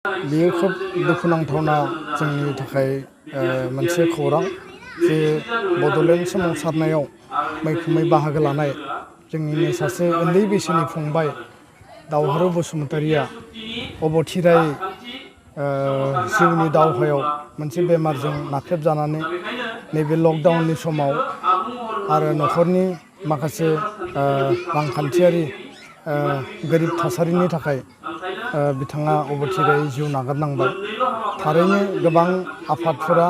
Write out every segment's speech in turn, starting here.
बेयो खोब दुखुनांथावना जोंनि थाखाय मोनसे खौरां जे बड'लेण्ड सोमावसारनायाव मैखोमै बाहागो लानाय जोंनिनो सासे उन्दै बैसोनि फंबाय दावहारु बसुमतारिया अबथिरायै जिउनि दावहायाव मोनसे बेमारजों नाख्रेबजानानै नैबे लकडाउननि समाव आरो न'खरनि माखासे रांखान्थियारि गोरिब थासारिनि थाखाय बिथाङा अबथिरायै जिउ नागारनांबाय। थारैनो गोबां आफादफोरा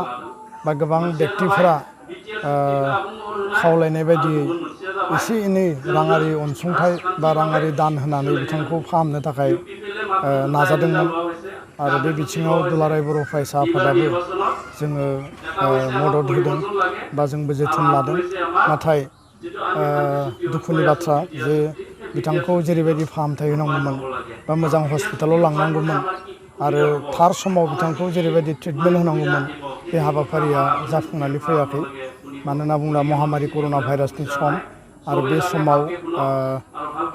बा गोबां व्यक्तिफोरा खावलायनाय बायदियै एसे एनै राङारि अनसुंथाइ बा राङारि दान होनानै बिथांखौ फाहामनो थाखाय नाजादोंमोन आरो बे बिथिङाव दुलाराय बर' फरायसा आफादाबो जोङो मदद होदों बा जोंबो जोथोन लादों। नाथाय दुखुनि बाथ्रा जे बिथांखौ जेरैबायदि फाहामथाय होनांगौमोन बा मोजां हस्पिटालाव लांनांगौमोन आरो थार समाव बिथांखौ जेरैबायदि ट्रिटमेन्ट होनांगौमोन बे हाबाफारिया जाफुंनानै फैयाखै। मानो होनना बुङोब्ला महामारि कर'ना भाइरासनि सम आरो बे समाव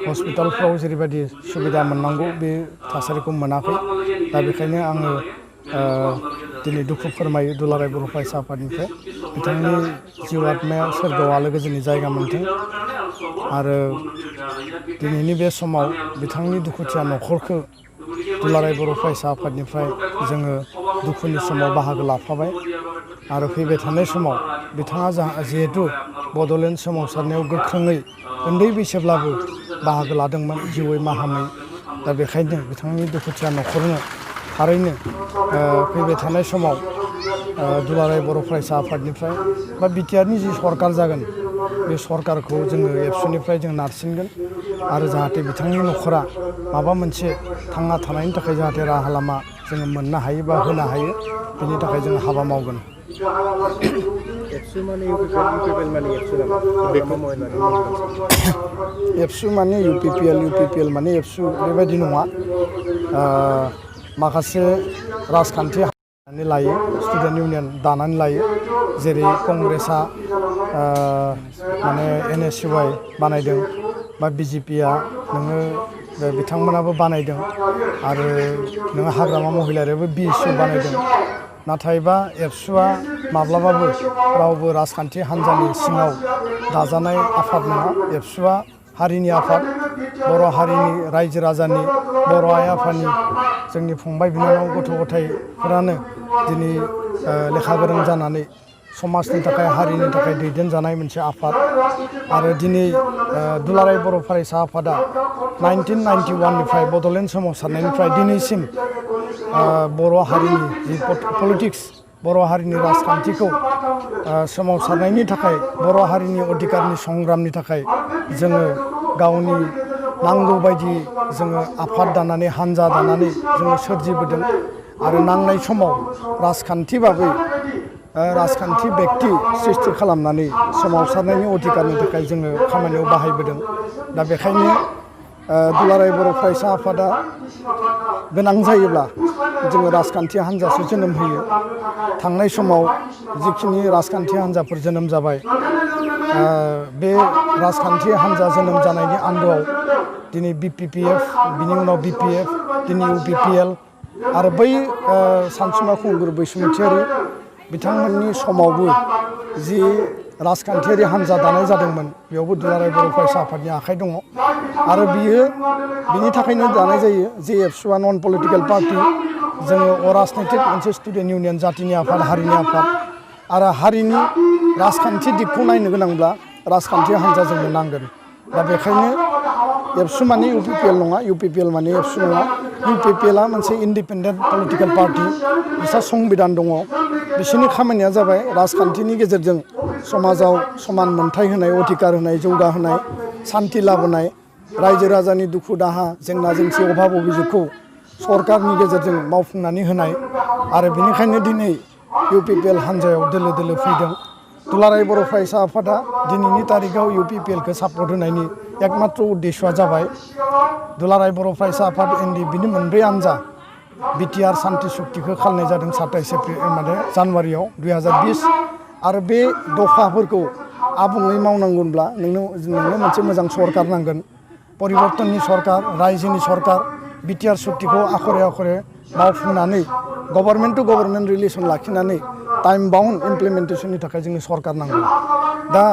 हस्पिटालफ्राव जेरैबायदि सुबिदा मोननांगौ बे थासारिखौ मोनाखै। दा बेखायनो आङो दिनै दुखु फोरमायो दुलाराय बर' फरायसा आफादनिफ्राय बिथांनि जिउ आत्माया सोरगोआव आलो गोजोननि जायगा मोनथों आरो दिनैनि बे समाव बिथांनि दुखुथिया न'खरखौ दुलाराय बर' फरायसा आफादनिफ्राय जोङो दुखुनि समाव बाहागो लाफाबाय आरो फैबाय थानाय समाव बिथाङा जिहेतु बड'लेण्ड सोमावसारनायाव गोख्रोङै उन्दै बैसोब्लाबो बाहागो लादोंमोन जिउयै माहामै। दा बेखायनो बिथांनि दुखुथिया न'खरनो थारैनो फैबाय थानाय समाव दुलाराय बर' फरायसा आफादनिफ्राय बा बिटिआरनि जि सरकार जागोन बे सरकारखौ जोङो एबसुनिफ्राय जों नारसिनगोन आरो जाहाथे बिथांनि न'खरा माबा मोनसे थांना थानायनि थाखाय जाहाथे राहा लामा जोङो मोननो हायो बा होनो हायो बेनि थाखाय जों हाबा मावगोन। एबसु माने इउपिपिएल माने एबसु नामा? बेखौ एबसु माने इउपिपिएल माने एबसु बेबायदि नङा। माखासे राजखान्थि दानानै लायो स्टुडेन्ट इउनियन दानानै लायो जेरै कंग्रेसआ माने NSUI बानायदों बा बिजेपिया नोङो बिथांमोनाबो बानायदों आरो नोङो हाग्रामा महिलारियाबो BSU बानायदों। नाथायबा एबसुआ माब्लाबाबो रावबो राजखान्थि हान्जानि सिङाव दाजानाय आफाद नङा। एबसुआ हारिनि आफाद, बर' हारिनि रायजो राजानि, बर' आइ आफानि, जोंनि फंबाय बिनानाव गथ' गथायफोरानो दिनै लेखा गोरों जानानै समाजनि थाखाय हारिनि थाखाय दैदेनजानाय मोनसे आफाद आरो दिनै दुलाराय बर' फरायसा आफादा 1991निफ्राय बड'लेण्ड सोमावसारनायनिफ्राय दिनैसिम बर' हारिनि जि पलिटिक्स बर' हारिनि राजखान्थिखौ सोमावसारनायनि थाखाय बर' हारिनि अधिकारनि संग्रामनि थाखाय जोङो गावनि नांगौ बायदि जोङो आफाद दानानै हान्जा दानानै जोङो सोरजिबोदों आरो नांनाय समाव राजखान्थि बाबै राजखान्थि बेक्ति सृष्टि खालामनानै सोमावसारनायनि अधिकारनि थाखाय जोङो खामानियाव बाहायबोदों। दा बेखायनो दुलाराय बर' फरायसा आफादा गोनां जायोब्ला जोङो राजखान्थि हान्जासो जोनोम होयो। थांनाय समाव जिखिनि राजखान्थि हान्जाफोर जोनोम जाबाय बे राजखान्थि हान्जा जोनोम जानायनि आन्दोआव दिनै BPPF बिनि उनाव BPF दिनै UPPL आरो बै सानसुमा खुंगुर बैसुमुतियारि बिथांमोननि समावबो जि राजखान्थियारि हान्जा दानाय जादोंमोन बेयावबो दुलाराय बर' फरायसा आफादनि आखाइ दङ आरो बिनि थाखायनो दानाय जायो जे एबसुआ नन पलिटिकेल पार्टि जोङो अराजनैतिक मोनसे स्टुडेन्ट इउनियन जातिनि आफाद हारिनि आफाद आरो हारिनि राजखान्थि दिगखौ नायनो गोनांब्ला राजखान्थि हान्जा जोंनो नांगोन। दा बेखायनो एबसु माने UPPL नङा, UPPL माने एबसु नङा। UPPLआ मोनसे इन्डिपेन्डेन्ट पलिटिकेल पार्टि, बिसा संबिधान दङ। बिसोरनि खामानिया जाबाय राजखान्थिनि गेजेरजों समाजाव समान मोनथाय होनाय, अधिकार होनाय, जौगाहोनाय, सान्थि लाबोनाय, रायजो राजानि दुखु दाहा जेंना जेंसि अभाब अभियोगखौ सरकारनि गेजेरजों मावफुंनानै होनाय आरो बेनिखायनो दिनै UPPL हान्जायाव दोलो दोलो फैदों। दुलाराय बर' फरायसा आफादा दिनैनि तारिखाव UPPLखौ सापर्ट होनायनि एकमात्र उद्देश्यआ जाबाय दुलाराय बर' फरायसा आफाद बिनि मोनब्रै हान्जा बिटिआर सान्ति सुक्तिखौ खालामनाय जादों 27 जानुवारियाव 2020 आरो बे दफाफोरखौ आबुङै मावनांगौब्ला नोंनो मोनसे मोजां सरकार नांगोन। परिबर्तननि सरकार, रायजोनि सरकार, बिटिआर सुक्तिखौ आखरे आखरे मावफुंनानै गभर्नमेन्ट टु गभर्नमेन्ट रिलेसन लाखिनानै टाइम बाउन्ड इमप्लिमेन्टेसननि थाखाय जोंनो सरकार नांगौ दा